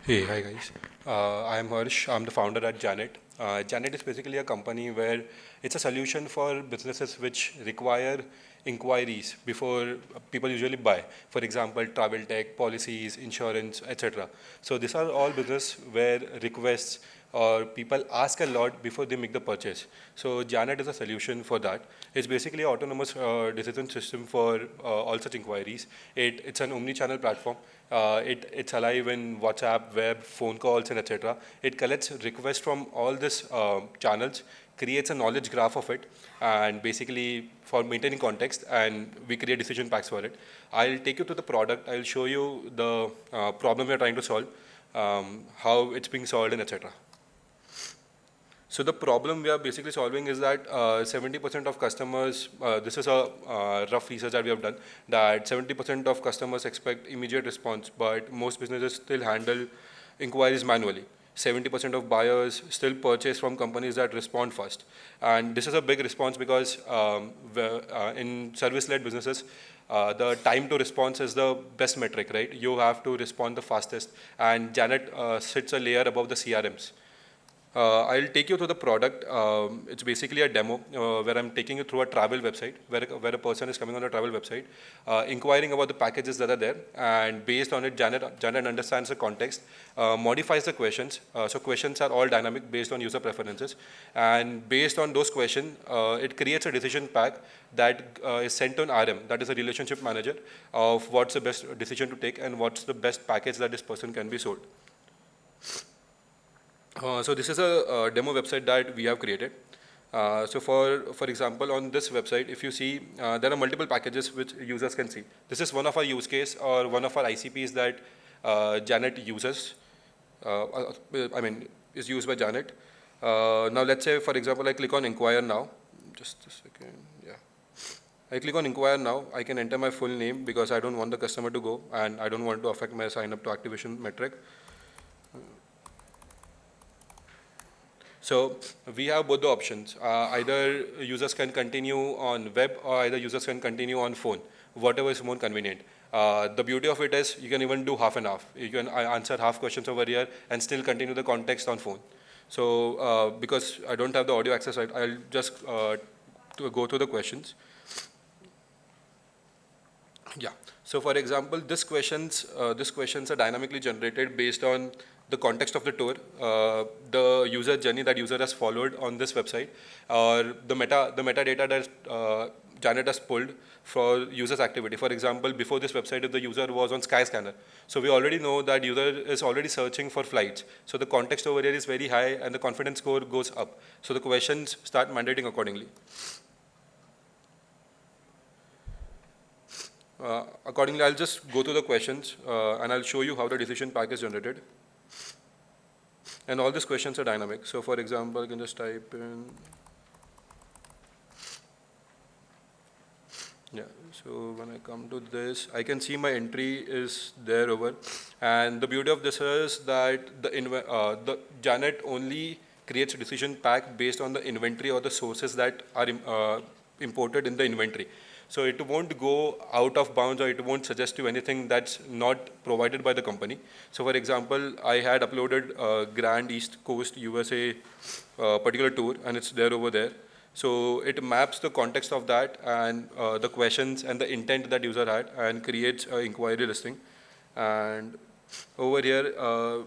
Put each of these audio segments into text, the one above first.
Hey, hi guys. I'm Harsh. I'm the founder at Janet. Janet is basically a company where it's a solution for businesses which require inquiries before people usually buy. For example, travel tech, policies, insurance, etc. So these are all business where requests or people ask a lot before they make the purchase. So Janet is a solution for that. It's basically an autonomous decision system for all such inquiries. It's an omni-channel platform. It's alive in WhatsApp, web, phone calls, and etc. It collects requests from all these channels, creates a knowledge graph of it, and basically for maintaining context, and we create decision packs for it. I'll take you to the product. I'll show you the problem we're trying to solve, how it's being solved, and etc. So the problem we are basically solving is that 70% of customers, this is a rough research that we have done, that 70% of customers expect immediate response, but most businesses still handle inquiries manually. 70% of buyers still purchase from companies that respond fast. And this is a big response because in service-led businesses, the time to response is the best metric, right? You have to respond the fastest. And Janet sits a layer above the CRMs. I'll take you through the product. It's basically a demo where I'm taking you through a travel website where a person is coming on a travel website, inquiring about the packages that are there, and based on it, Janet understands the context, modifies the questions. So questions are all dynamic based on user preferences, and based on those questions, it creates a decision pack that is sent to an RM, that is a relationship manager, of what's the best decision to take and what's the best package that this person can be sold. So this is a demo website that we have created. So for example, on this website, if you see, there are multiple packages which users can see. This is one of our use case or one of our ICPs that Janet uses. I mean, is used by Janet. Now let's say, for example, I click on Inquire Now. Just a second. Yeah. I click on Inquire Now. I can enter my full name because I don't want the customer to go and I don't want to affect my sign up to activation metric. So we have both the options. Either users can continue on web or either users can continue on phone, whatever is more convenient. The beauty of it is you can even do half and half. You can answer half questions over here and still continue the context on phone. So because I don't have the audio access, I'll just to go through the questions. Yeah. So for example, these questions are dynamically generated based on the context of the tour, the user journey that user has followed on this website, or the metadata that Janet has pulled for user's activity. For example, before this website, if the user was on Skyscanner, so we already know that user is already searching for flights. So the context over here is very high, and the confidence score goes up. So the questions start mandating accordingly. Accordingly, I'll just go through the questions and I'll show you how the decision pack is generated. And all these questions are dynamic. So for example, I can just type in, yeah, so when I come to this, I can see my entry is there over. And the beauty of this is that the Janet only creates a decision pack based on the inventory or the sources that are imported in the inventory. So it won't go out of bounds or it won't suggest you anything that's not provided by the company. So for example, I had uploaded Grand East Coast USA particular tour and it's there over there. So it maps the context of that and the questions and the intent that user had and creates an inquiry listing. And over here,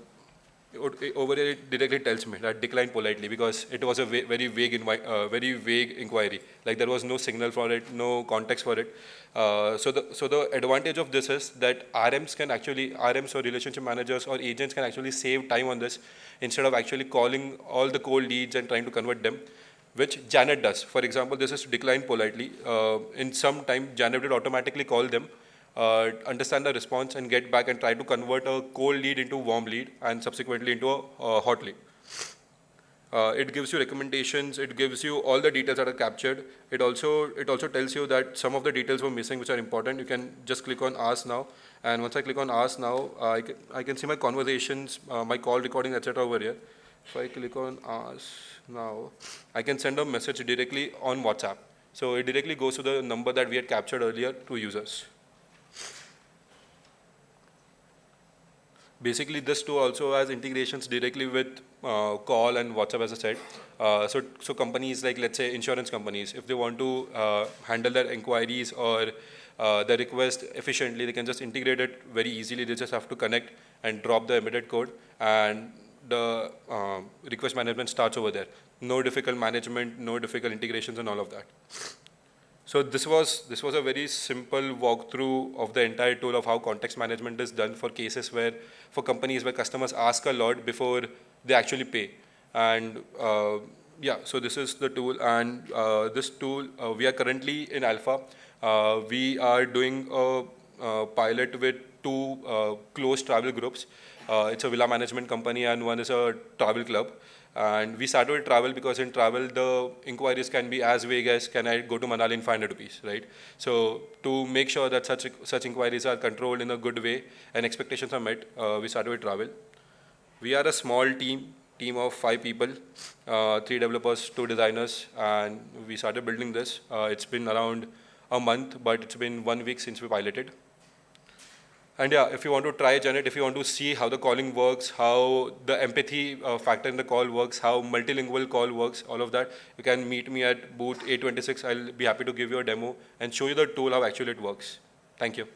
it directly tells me that decline politely because it was a very vague inquiry. Like there was no signal for it, no context for it. So the advantage of this is that RMs or relationship managers or agents can actually save time on this instead of actually calling all the cold leads and trying to convert them, which Janet does. For example, this is decline politely. In some time, Janet will automatically call them, understand the response and get back and try to convert a cold lead into warm lead and subsequently into a hot lead. It gives you recommendations. It gives you all the details that are captured. It also tells you that some of the details were missing, which are important. You can just click on Ask Now, and once I click on Ask Now, I can see my conversations, my call recording, etc. over here. If I click on Ask Now, I can send a message directly on WhatsApp. So it directly goes to the number that we had captured earlier to users. Basically, this tool also has integrations directly with call and WhatsApp, as I said. So companies like, let's say, insurance companies, if they want to handle their inquiries or their request efficiently, they can just integrate it very easily. They just have to connect and drop the embedded code, and the request management starts over there. No difficult management, no difficult integrations, and all of that. So this was a very simple walkthrough of the entire tool of how context management is done for cases where, for companies where customers ask a lot before they actually pay. And yeah, so this is the tool, and this tool we are currently in alpha. We are doing a pilot with two close travel groups. It's a villa management company and one is a travel club. And we started with travel because in travel, the inquiries can be as vague as, can I go to Manali in 500 rupees, right? So to make sure that such inquiries are controlled in a good way and expectations are met, we started with travel. We are a small team of 5 people, 3 developers, 2 designers, and we started building this. It's been around a month, but it's been 1 week since we piloted. And yeah, if you want to try Janet, if you want to see how the calling works, how the empathy factor in the call works, how multilingual call works, all of that, you can meet me at booth A26. I'll be happy to give you a demo and show you the tool, how actually it works. Thank you.